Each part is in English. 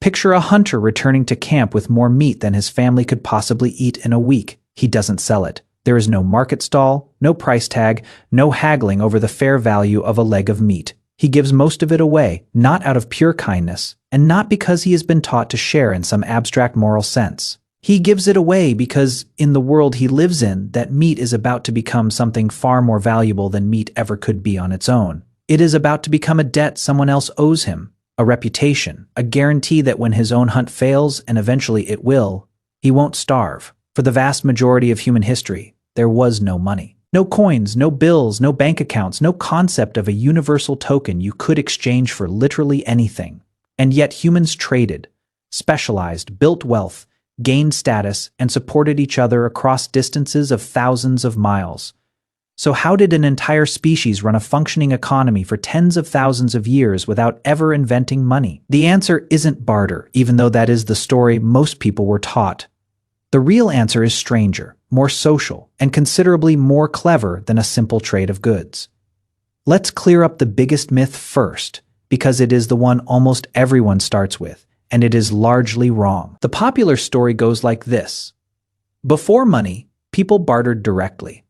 Picture a hunter returning to camp with more meat than his family could possibly eat in a week. He doesn't sell it. There is no market stall, no price tag, no haggling over the fair value of a leg of meat. He gives most of it away, not out of pure kindness, and not because he has been taught to share in some abstract moral sense. He gives it away because, in the world he lives in, that meat is about to become something far more valuable than meat ever could be on its own. It is about to become a debt someone else owes him, a reputation, a guarantee that when his own hunt fails, and eventually it will, he won't starve. For the vast majority of human history, there was no money. No coins, no bills, no bank accounts, no concept of a universal token you could exchange for literally anything. And yet humans traded, specialized, built wealth, gained status, and supported each other across distances of thousands of miles. So how did an entire species run a functioning economy for tens of thousands of years without ever inventing money? The answer isn't barter, even though that is the story most people were taught. The real answer is stranger, more social, and considerably more clever than a simple trade of goods. Let's clear up the biggest myth first, because it is the one almost everyone starts with, and it is largely wrong. The popular story goes like this. Before money, people bartered directly,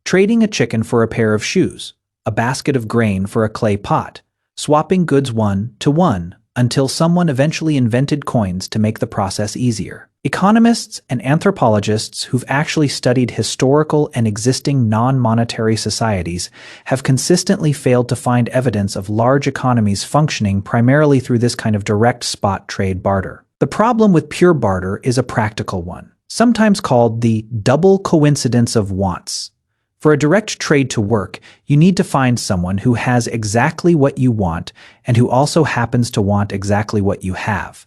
trading a chicken for a pair of shoes, a basket of grain for a clay pot, swapping goods one to one, until someone eventually invented coins to make the process easier. Economists and anthropologists who've actually studied historical and existing non-monetary societies have consistently failed to find evidence of large economies functioning primarily through this kind of direct spot trade barter. The problem with pure barter is a practical one, sometimes called the double coincidence of wants. For a direct trade to work, you need to find someone who has exactly what you want and who also happens to want exactly what you have,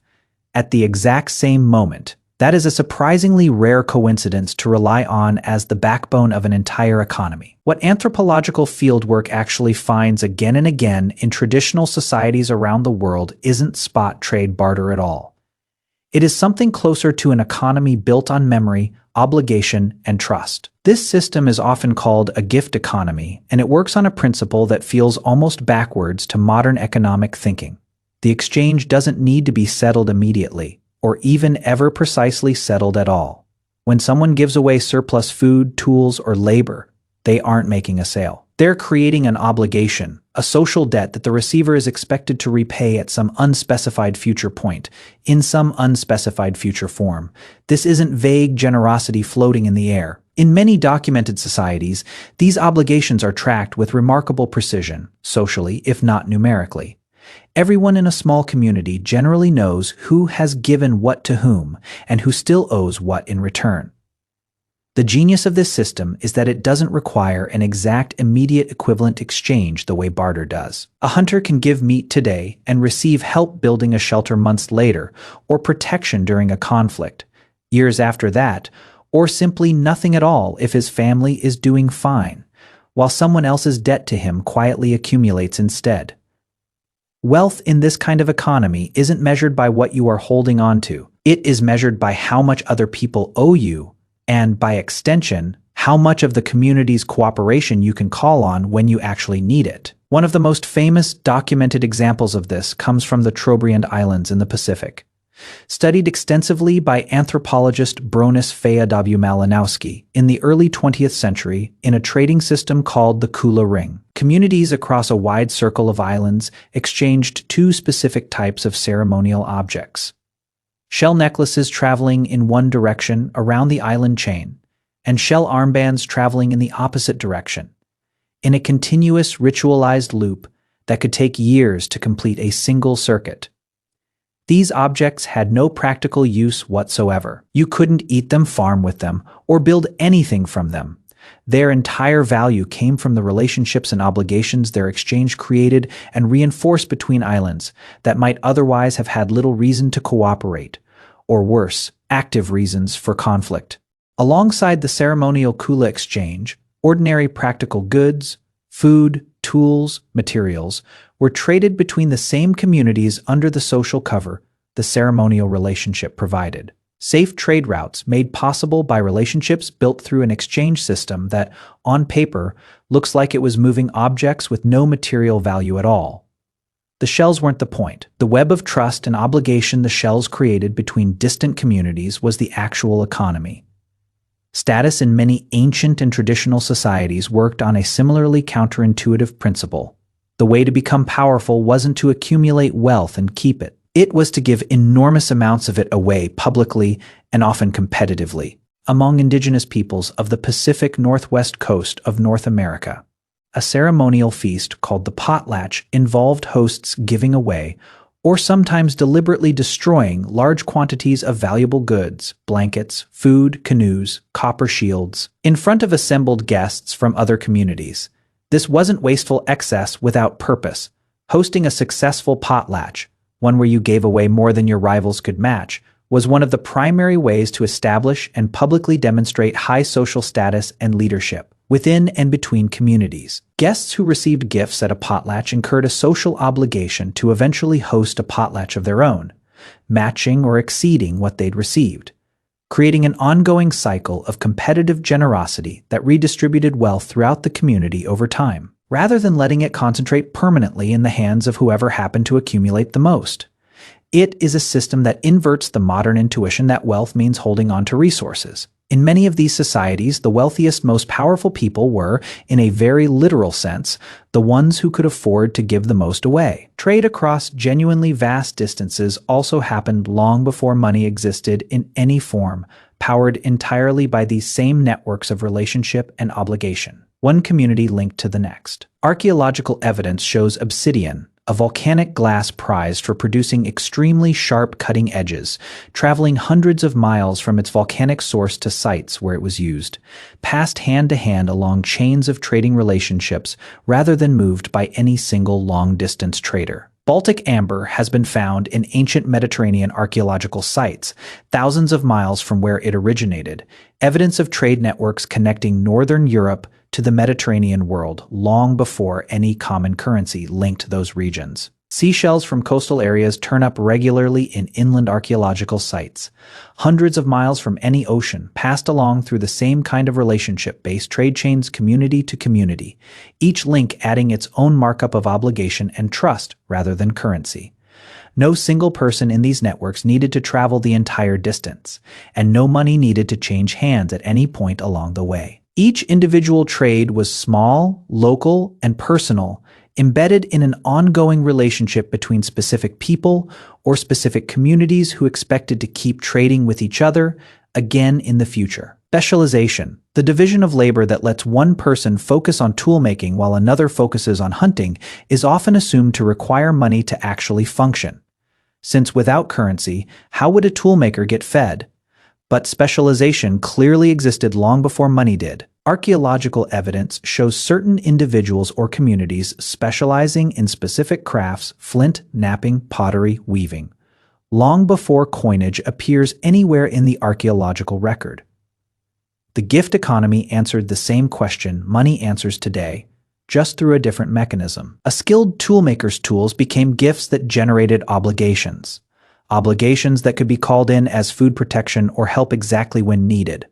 at the exact same moment. That is a surprisingly rare coincidence to rely on as the backbone of an entire economy. What anthropological fieldwork actually finds again and again in traditional societies around the world isn't spot trade barter at all. It is something closer to an economy built on memory, obligation, and trust. This system is often called a gift economy, and it works on a principle that feels almost backwards to modern economic thinking. The exchange doesn't need to be settled immediately, or even ever precisely settled at all. When someone gives away surplus food, tools, or labor, they aren't making a sale. They're creating an obligation, a social debt that the receiver is expected to repay at some unspecified future point, in some unspecified future form. This isn't vague generosity floating in the air. In many documented societies, these obligations are tracked with remarkable precision, socially, if not numerically. Everyone in a small community generally knows who has given what to whom and who still owes what in return. The genius of this system is that it doesn't require an exact immediate equivalent exchange the way barter does. A hunter can give meat today and receive help building a shelter months later, or protection during a conflict, years after that, or simply nothing at all if his family is doing fine, while someone else's debt to him quietly accumulates instead. Wealth in this kind of economy isn't measured by what you are holding on to. It is measured by how much other people owe you, and, by extension, how much of the community's cooperation you can call on when you actually need it. One of the most famous documented examples of this comes from the Trobriand Islands in the Pacific. Studied extensively by anthropologist Bronis W. Malinowski in the early 20th century in a trading system called the Kula Ring. Communities across a wide circle of islands exchanged two specific types of ceremonial objects: shell necklaces traveling in one direction around the island chain, and shell armbands traveling in the opposite direction, in a continuous ritualized loop that could take years to complete a single circuit. These objects had no practical use whatsoever. You couldn't eat them, farm with them, or build anything from them. Their entire value came from the relationships and obligations their exchange created and reinforced between islands that might otherwise have had little reason to cooperate, or worse, active reasons for conflict. Alongside the ceremonial Kula exchange, ordinary practical goods, food, tools, materials were traded between the same communities under the social cover the ceremonial relationship provided. Safe trade routes made possible by relationships built through an exchange system that, on paper, looks like it was moving objects with no material value at all. The shells weren't the point. The web of trust and obligation the shells created between distant communities was the actual economy. Status in many ancient and traditional societies worked on a similarly counterintuitive principle. The way to become powerful wasn't to accumulate wealth and keep it. It was to give enormous amounts of it away publicly and often competitively. Among indigenous peoples of the Pacific Northwest coast of North America, a ceremonial feast called the potlatch involved hosts giving away, or sometimes deliberately destroying, large quantities of valuable goods, blankets, food, canoes, copper shields, in front of assembled guests from other communities. This wasn't wasteful excess without purpose. Hosting a successful potlatch, one where you gave away more than your rivals could match, was one of the primary ways to establish and publicly demonstrate high social status and leadership within and between communities. Guests who received gifts at a potlatch incurred a social obligation to eventually host a potlatch of their own, matching or exceeding what they'd received, creating an ongoing cycle of competitive generosity that redistributed wealth throughout the community over time, rather than letting it concentrate permanently in the hands of whoever happened to accumulate the most. It is a system that inverts the modern intuition that wealth means holding on to resources. In many of these societies, the wealthiest, most powerful people were, in a very literal sense, the ones who could afford to give the most away. Trade across genuinely vast distances also happened long before money existed in any form, powered entirely by these same networks of relationship and obligation, one community linked to the next. Archaeological evidence shows obsidian, a volcanic glass prized for producing extremely sharp cutting edges, traveling hundreds of miles from its volcanic source to sites where it was used, passed hand to hand along chains of trading relationships rather than moved by any single long-distance trader. Baltic amber has been found in ancient Mediterranean archaeological sites, thousands of miles from where it originated, evidence of trade networks connecting northern Europe to the Mediterranean world long before any common currency linked those regions. Seashells from coastal areas turn up regularly in inland archaeological sites, hundreds of miles from any ocean, passed along through the same kind of relationship-based trade chains community to community, each link adding its own markup of obligation and trust rather than currency. No single person in these networks needed to travel the entire distance, and no money needed to change hands at any point along the way. Each individual trade was small, local, and personal, embedded in an ongoing relationship between specific people or specific communities who expected to keep trading with each other again in the future. Specialization, the division of labor that lets one person focus on toolmaking while another focuses on hunting, is often assumed to require money to actually function. Since without currency, how would a toolmaker get fed? But specialization clearly existed long before money did. Archaeological evidence shows certain individuals or communities specializing in specific crafts: flint, knapping, pottery, weaving, long before coinage appears anywhere in the archaeological record. The gift economy answered the same question money answers today, just through a different mechanism. A skilled toolmaker's tools became gifts that generated obligations that could be called in as food protection or help exactly when needed,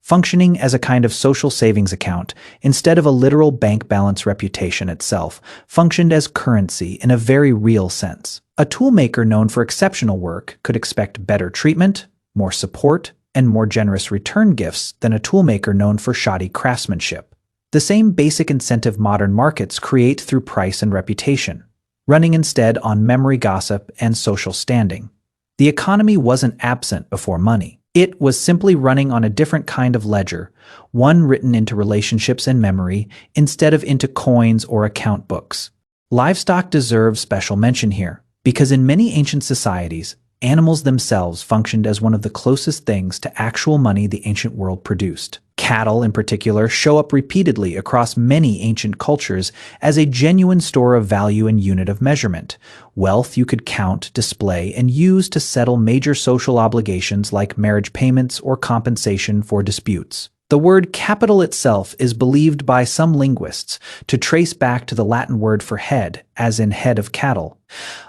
functioning as a kind of social savings account instead of a literal bank balance. Reputation itself functioned as currency in a very real sense. A toolmaker known for exceptional work could expect better treatment, more support, and more generous return gifts than a toolmaker known for shoddy craftsmanship. The same basic incentive modern markets create through price and reputation, running instead on memory, gossip, and social standing. The economy wasn't absent before money. It was simply running on a different kind of ledger, one written into relationships and memory instead of into coins or account books. Livestock deserves special mention here, because in many ancient societies, animals themselves functioned as one of the closest things to actual money the ancient world produced. Cattle, in particular, show up repeatedly across many ancient cultures as a genuine store of value and unit of measurement, wealth you could count, display, and use to settle major social obligations like marriage payments or compensation for disputes. The word capital itself is believed by some linguists to trace back to the Latin word for head, as in head of cattle,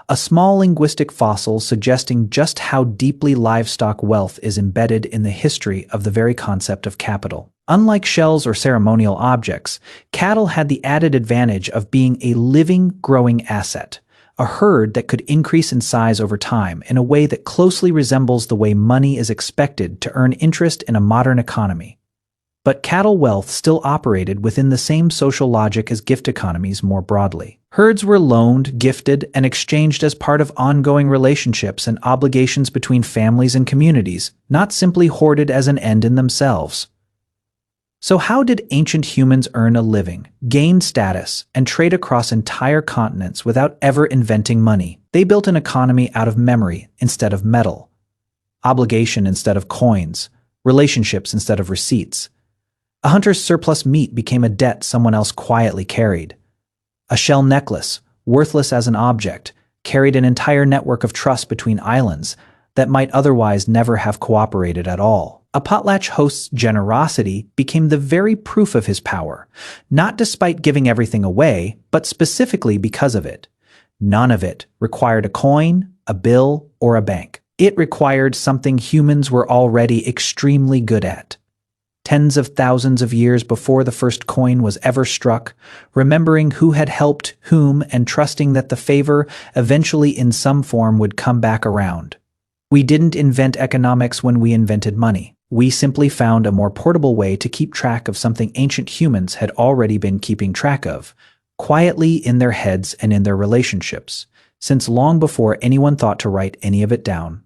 a small linguistic fossil suggesting just how deeply livestock wealth is embedded in the history of the very concept of capital. Unlike shells or ceremonial objects, cattle had the added advantage of being a living, growing asset, a herd that could increase in size over time in a way that closely resembles the way money is expected to earn interest in a modern economy. But cattle wealth still operated within the same social logic as gift economies more broadly. Herds were loaned, gifted, and exchanged as part of ongoing relationships and obligations between families and communities, not simply hoarded as an end in themselves. So how did ancient humans earn a living, gain status, and trade across entire continents without ever inventing money? They built an economy out of memory instead of metal, obligation instead of coins, relationships instead of receipts. A hunter's surplus meat became a debt someone else quietly carried. A shell necklace, worthless as an object, carried an entire network of trust between islands that might otherwise never have cooperated at all. A potlatch host's generosity became the very proof of his power, not despite giving everything away, but specifically because of it. None of it required a coin, a bill, or a bank. It required something humans were already extremely good at. Tens of thousands of years before the first coin was ever struck, remembering who had helped whom and trusting that the favor eventually in some form would come back around. We didn't invent economics when we invented money. We simply found a more portable way to keep track of something ancient humans had already been keeping track of, quietly in their heads and in their relationships, since long before anyone thought to write any of it down.